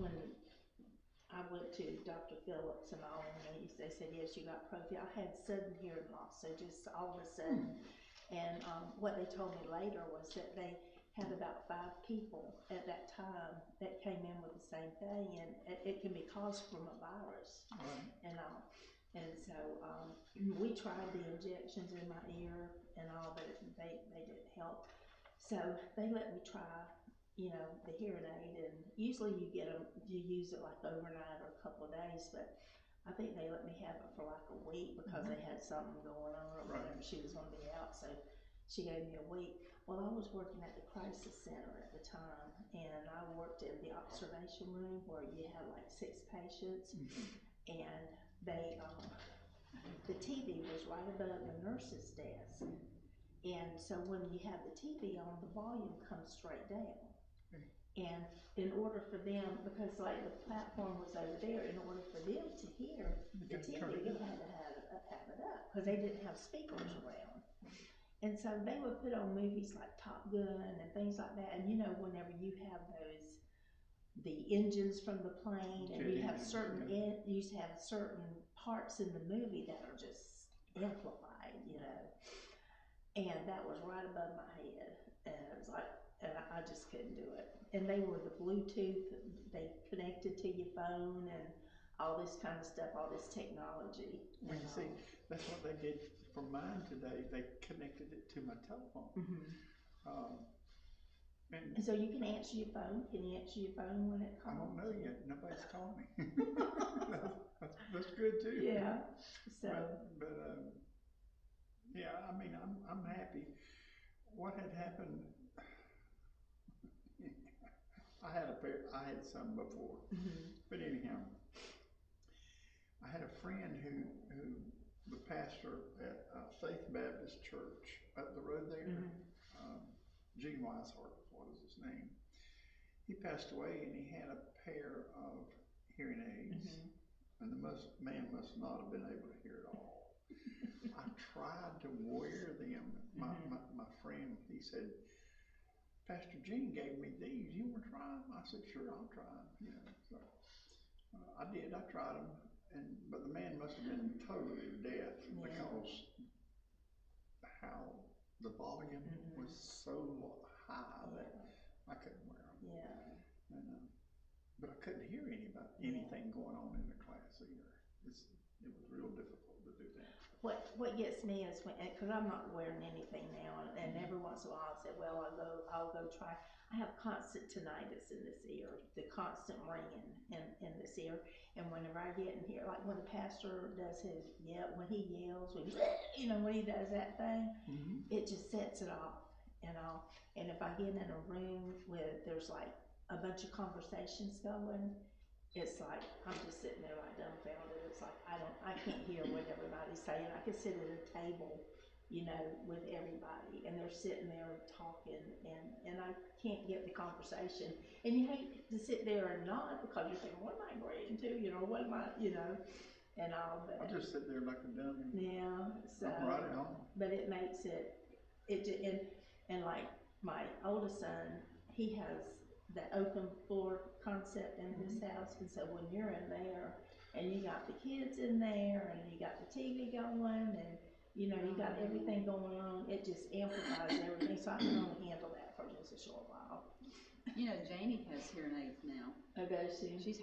when I went to Dr. Phillips and all, and they said, yes, you got prophy. I had sudden hearing loss, so just all of a sudden. And what they told me later was that they had about 5 people at that time that came in with the same thing, and it can be caused from a virus. And so we tried the injections in my ear and all, but they didn't help. So they let me try, you know, the hearing aid, and usually you use it like overnight or a couple of days, but I think they let me have it for like a week because they had something going on or whatever. She was going to be out, so she gave me a week. Well, I was working at the crisis center at the time, and I worked in the observation room where you had like 6 patients, and they, the TV was right above the nurse's desk. And so when you have the TV on, the volume comes straight down. And in order for them, because like the platform was over there, in order for them to hear the TV, they had to have it up because they didn't have speakers around. And so they would put on movies like Top Gun and things like that. And you know, whenever you have the engines from the plane, and you have certain parts in the movie that are just amplified, you know. And that was right above my head, and it was like, and I just couldn't do it. And they were the Bluetooth, they connected to your phone and all this kind of stuff, all this technology. Well, you see, that's what they did for mine today. They connected it to my telephone. And so you can answer your phone. Can you answer your phone when it calls? I don't know yet. Nobody's called me. that's good too. Yeah. So. But yeah, I mean, I'm happy. What had happened? I had some before, but anyhow, I had a friend who the pastor at Faith Baptist Church up the road there, Gene Weishart was his name. He passed away, and he had a pair of hearing aids, and the man must not have been able to hear at all. I tried to wear them. My friend, he said, Pastor Gene gave me these. You want to try them? I said, sure, I'll try them. You know, so I did. I tried them, but the man must have been totally deaf because how the volume was so high that I couldn't wear them. Yeah. And, but I couldn't hear anything going on in the class either. It was real difficult to do that. What gets me is because I'm not wearing anything now, and every once in a while I say, well, I'll go try. I have constant tinnitus in this ear, the constant ringing in this ear, and whenever I get in here, like when the pastor does when he yells, when he does that thing, it just sets it off, and all. And if I get in a room where there's like a bunch of conversations going, it's like I'm just sitting there like dumbfounded. It's like I can't hear what everybody's saying. I can sit at a table, you know, with everybody, and they're sitting there talking, and I can't get the conversation. And you hate to sit there and nod because you're thinking, what am I agreeing to? You know, what am I, you know, and all that. I just sit there like a dummy. Yeah, so. I'm right at home. But it makes it and like my oldest son, he has that open floor concept in his house, and so when you're in there and you got the kids in there and you got the TV going and you know you got everything going on, it just amplifies everything. So I can only handle that for just a short while. You know, Janie has hearing aids now. Oh, does she? She's